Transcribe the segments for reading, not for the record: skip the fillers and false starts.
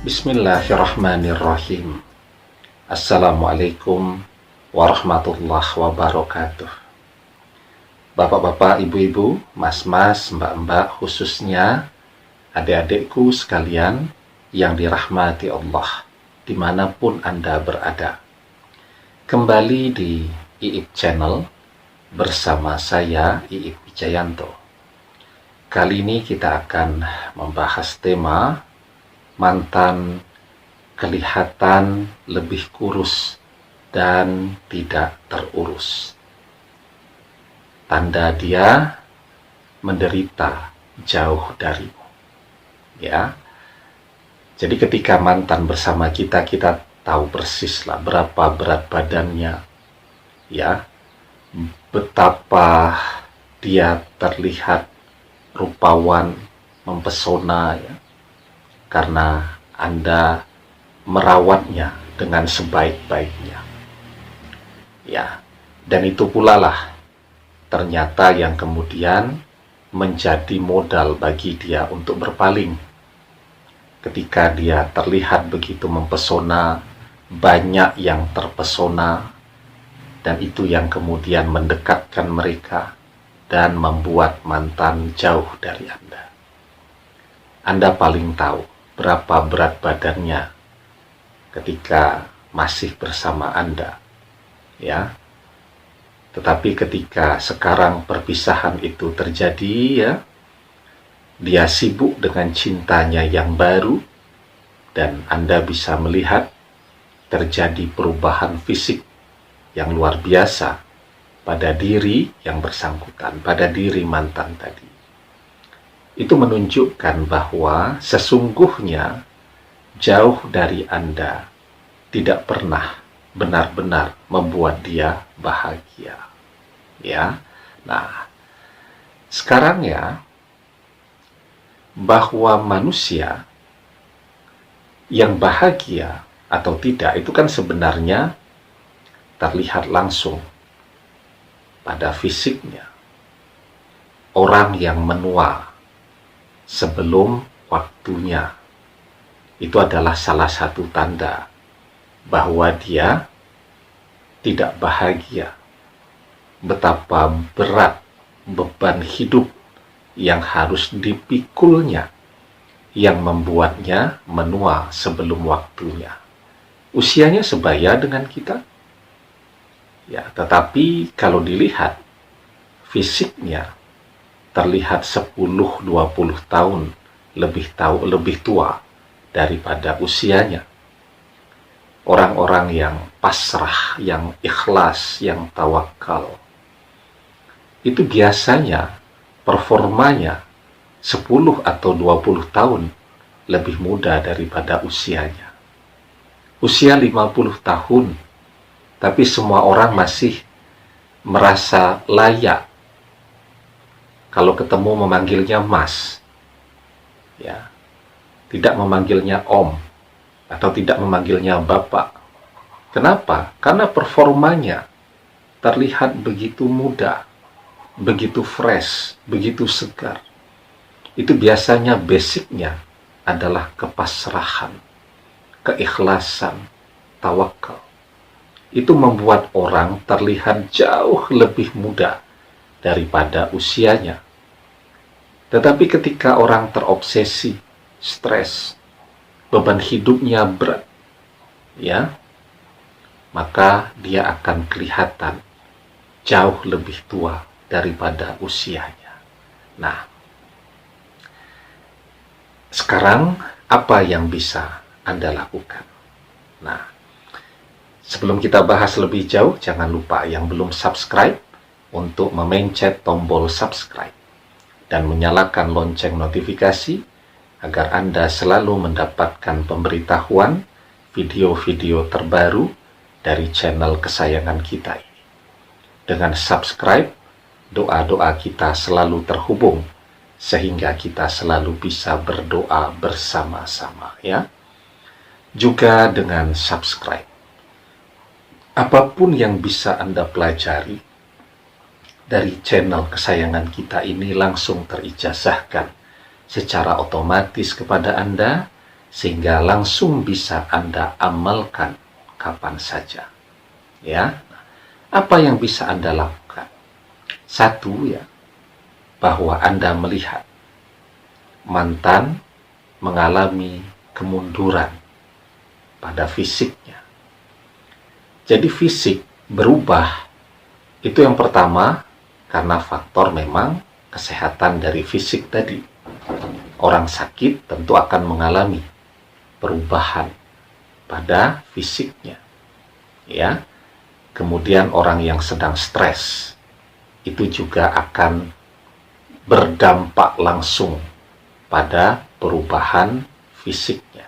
Bismillahirrahmanirrahim. Assalamualaikum warahmatullahi wabarakatuh. Bapak-bapak, ibu-ibu, mas-mas, mbak-mbak, khususnya adik-adikku sekalian yang dirahmati Allah, dimanapun Anda berada. Kembali di Iip Channel bersama saya, Iip Wijayanto. Kali ini kita akan membahas tema mantan kelihatan lebih kurus dan tidak terurus. Tanda dia menderita jauh darimu. Ya. Jadi ketika mantan bersama kita, kita tahu persis lah berapa berat badannya. Ya. Betapa dia terlihat rupawan, mempesona, ya. Karena Anda merawatnya dengan sebaik-baiknya. Ya, dan itu pula lah ternyata yang kemudian menjadi modal bagi dia untuk berpaling. Ketika dia terlihat begitu mempesona, banyak yang terpesona, dan itu yang kemudian mendekatkan mereka dan membuat mantan jauh dari Anda. Anda paling tahu berapa berat badannya ketika masih bersama Anda, ya. Tetapi ketika sekarang perpisahan itu terjadi, ya, dia sibuk dengan cintanya yang baru, dan Anda bisa melihat terjadi perubahan fisik yang luar biasa pada diri yang bersangkutan, pada diri mantan tadi. Itu menunjukkan bahwa sesungguhnya jauh dari Anda tidak pernah benar-benar membuat dia bahagia. Ya. Nah, sekarang ya, bahwa manusia yang bahagia atau tidak itu kan sebenarnya terlihat langsung pada fisiknya. Orang yang menua sebelum waktunya, itu adalah salah satu tanda bahwa dia tidak bahagia. Betapa berat beban hidup yang harus dipikulnya, yang membuatnya menua sebelum waktunya. Usianya sebaya dengan kita, ya, tetapi kalau dilihat fisiknya terlihat 10-20 tahun lebih tua daripada usianya. Orang-orang yang pasrah, yang ikhlas, yang tawakal, itu biasanya performanya 10 atau 20 tahun lebih muda daripada usianya. Usia 50 tahun, tapi semua orang masih merasa layak kalau ketemu memanggilnya Mas, ya, tidak memanggilnya Om, atau tidak memanggilnya Bapak. Kenapa? Karena performanya terlihat begitu muda, begitu fresh, begitu segar. Itu biasanya basicnya adalah kepasrahan, keikhlasan, tawakal. Itu membuat orang terlihat jauh lebih muda daripada usianya. Tetapi ketika orang terobsesi, stres, beban hidupnya berat, ya, maka dia akan kelihatan jauh lebih tua daripada usianya. Nah, sekarang apa yang bisa Anda lakukan? Nah, sebelum kita bahas lebih jauh, jangan lupa yang belum subscribe untuk memencet tombol subscribe dan menyalakan lonceng notifikasi agar Anda selalu mendapatkan pemberitahuan video-video terbaru dari channel kesayangan kita ini. Dengan subscribe, doa-doa kita selalu terhubung sehingga kita selalu bisa berdoa bersama-sama, ya. Juga dengan subscribe, apapun yang bisa Anda pelajari dari channel kesayangan kita ini langsung terijazahkan secara otomatis kepada Anda sehingga langsung bisa Anda amalkan kapan saja. Ya, apa yang bisa Anda lakukan? Satu, ya, bahwa Anda melihat mantan mengalami kemunduran pada fisiknya. Jadi fisik berubah, itu yang pertama, karena faktor memang kesehatan dari fisik tadi. Orang sakit tentu akan mengalami perubahan pada fisiknya. Ya. Kemudian orang yang sedang stres itu juga akan berdampak langsung pada perubahan fisiknya.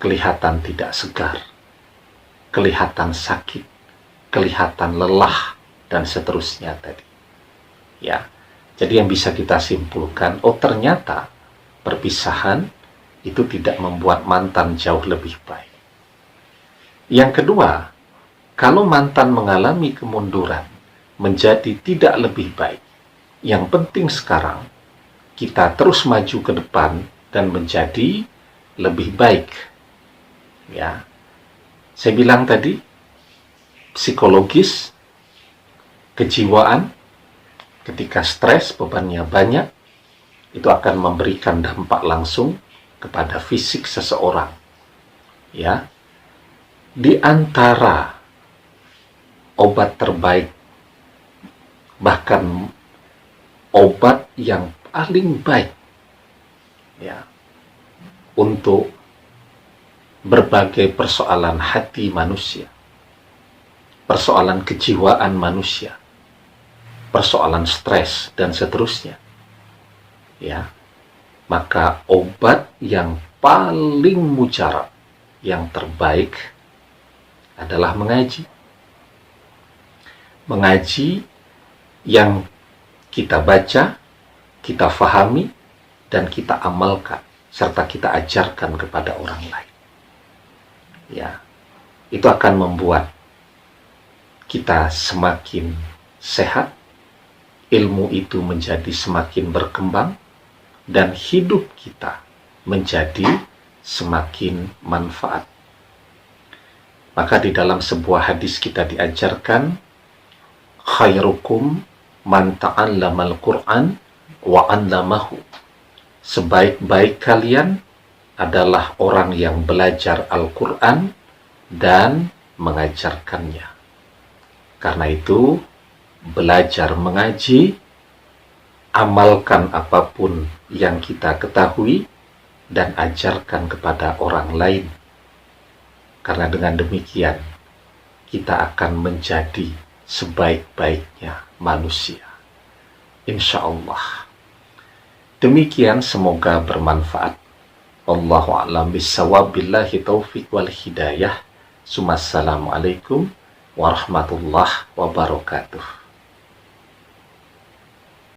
Kelihatan tidak segar, kelihatan sakit, kelihatan lelah, dan seterusnya tadi. Ya, jadi yang bisa kita simpulkan, oh ternyata perpisahan itu tidak membuat mantan jauh lebih baik. Yang kedua, kalau mantan mengalami kemunduran menjadi tidak lebih baik, yang penting sekarang kita terus maju ke depan dan menjadi lebih baik. Ya, saya bilang tadi, psikologis, kejiwaan, ketika stres, bebannya banyak, itu akan memberikan dampak langsung kepada fisik seseorang. Ya, di antara obat terbaik, bahkan obat yang paling baik, ya, untuk berbagai persoalan hati manusia, persoalan kejiwaan manusia, persoalan stres, dan seterusnya, ya, maka obat yang paling mujarab, yang terbaik adalah mengaji. Mengaji yang kita baca, kita fahami, dan kita amalkan, serta kita ajarkan kepada orang lain. Ya, itu akan membuat kita semakin sehat, ilmu itu menjadi semakin berkembang, dan hidup kita menjadi semakin manfaat. Maka di dalam sebuah hadis kita diajarkan, khairukum man ta'allamal Qur'an wa 'allamahu. Sebaik-baik kalian adalah orang yang belajar Al-Quran dan mengajarkannya. Karena itu, belajar mengaji, amalkan apapun yang kita ketahui, dan ajarkan kepada orang lain. Karena dengan demikian, kita akan menjadi sebaik-baiknya manusia. Insya Allah. Demikian, semoga bermanfaat. Wallahu a'lam bishawab, billahi taufiq wal hidayah. Assalamualaikum warahmatullahi wabarakatuh.